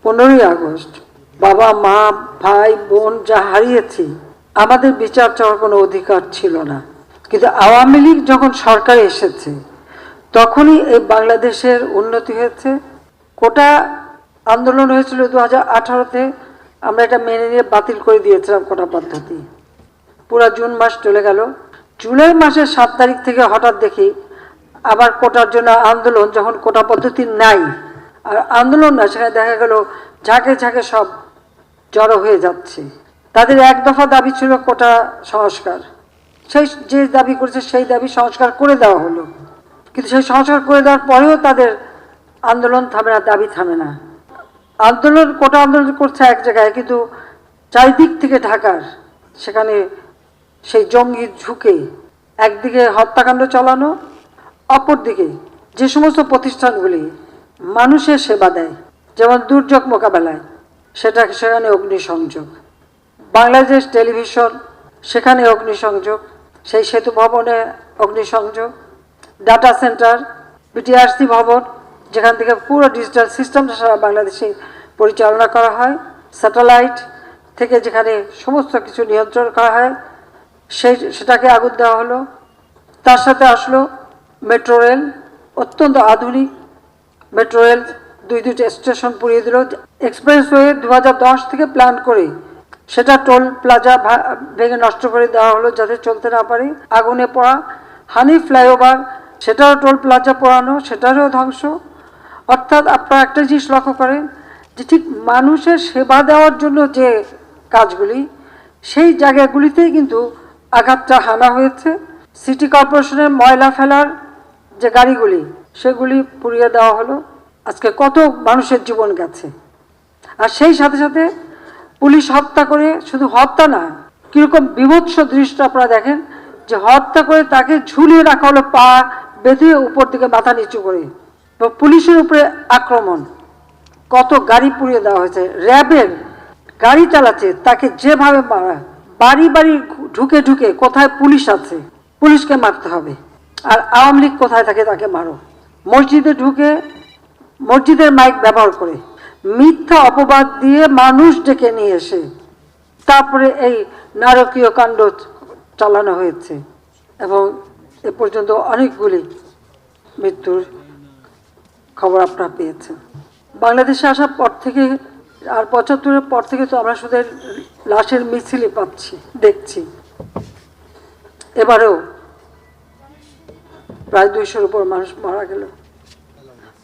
15ই August বাবা মা ভাই বোন যা হারিয়েছি, আমাদের বিচার চাওয়ার কোনো অধিকার ছিল না। কিন্তু আওয়ামী লীগ যখন সরকারে এসেছে তখনই এই বাংলাদেশের উন্নতি হয়েছে। কোটা আন্দোলন হয়েছিল 2018-তে, আমরা এটা মেনে নিয়ে বাতিল করে দিয়েছিলাম কোটা পদ্ধতি। পুরা জুন মাস চলে গেল। জুলাই মাসের 7 তারিখ থেকে হঠাৎ দেখি আবার কোটার জন্য আন্দোলন, যখন কোটা পদ্ধতি নাই আর আন্দোলন না, সেখানে দেখা গেল ঝাঁকে ঝাঁকে সব জড়ো হয়ে যাচ্ছে। তাদের এক দফা দাবি ছিল কোটা সংস্কার, সেই যে দাবি করেছে সেই দাবি সংস্কার করে দেওয়া হলো। কিন্তু সেই সংস্কার করে দেওয়ার পরেও তাদের আন্দোলন থামে না, দাবি থামে না। আন্দোলন কোটা আন্দোলন করছে এক জায়গায়, কিন্তু চারিদিক থেকে ঢাকার সেখানে সেই জঙ্গি ঝুঁকে একদিকে হত্যাকাণ্ড চালানো, অপরদিকে যে সমস্ত প্রতিষ্ঠানগুলি মানুষের সেবা দেয়, যেমন দুর্যোগ মোকাবেলায়, সেখানে অগ্নিসংযোগ, বাংলাদেশ টেলিভিশন সেখানে অগ্নিসংযোগ, সেই সেতু ভবনে অগ্নিসংযোগ, ডাটা সেন্টার, বিটিআরসি ভবন যেখান থেকে পুরো ডিজিটাল সিস্টেমটা সারা বাংলাদেশে পরিচালনা করা হয়, স্যাটেলাইট থেকে যেখানে সমস্ত কিছু নিয়ন্ত্রণ করা হয়, সেটাকে আগুন দেওয়া হলো। তার সাথে আসলো মেট্রো রেল, অত্যন্ত আধুনিক মেট্রো রেল, দুইটা স্টেশন পুড়িয়ে দিল। এক্সপ্রেসওয়ে 2010 থেকে প্ল্যান করে সেটা টোল প্লাজা ভেঙে নষ্ট করে দেওয়া হলো যাতে চলতে না পারে। আগুনে পড়া হানি ফ্লাইওভার, সেটাও টোল প্লাজা পোড়ানো, সেটারও ধ্বংস। অর্থাৎ আপনারা একটা জিনিস লক্ষ্য করেন যে ঠিক মানুষের সেবা দেওয়ার জন্য যে কাজগুলি, সেই জায়গাগুলিতেই কিন্তু আঘাতটা হানা হয়েছে। সিটি কর্পোরেশনের ময়লা ফেলার যে গাড়িগুলি, সেগুলি পুড়িয়ে দেওয়া হলো। আজকে কত মানুষের জীবন গেছে। আর সেই সাথে সাথে পুলিশ হত্যা করে, শুধু হত্যা না, কীরকম বিভৎস দৃশ্য আপনারা দেখেন যে হত্যা করে তাকে ঝুলিয়ে রাখা হলো, পা বেঁধে উপর দিকে মাথা নিচু করে, পুলিশের উপরে আক্রমণ, কত গাড়ি পুড়িয়ে দেওয়া হয়েছে। র্যাবের গাড়ি চালাচ্ছে তাকে যেভাবে মারা, বাড়ি বাড়ি ঢুকে ঢুকে কোথায় পুলিশ আছে পুলিশকে মারতে হবে, আর আওয়ামী লীগ কোথায় থাকে তাকে মারো। মসজিদে ঢুকে মসজিদের মাইক ব্যবহার করে মিথ্যা অপবাদ দিয়ে মানুষ ডেকে নিয়ে এসে তারপরে এই নারকীয় কাণ্ড চালানো হয়েছে। এবং এ পর্যন্ত অনেকগুলি মৃত্যুর খবর আপনারা পেয়েছেন। বাংলাদেশে আসার পর থেকে আর 75-এর পর থেকে তো আমরা শুধু লাশের মিছিলই পাচ্ছি, দেখছি। এবারেও প্রায় 200-এর উপর মানুষ মারা গেল।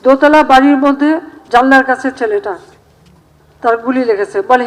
দোতলা বাড়ির মধ্যে জানলার কাছে ছেলেটা, তার গুলি লেগেছে, বলে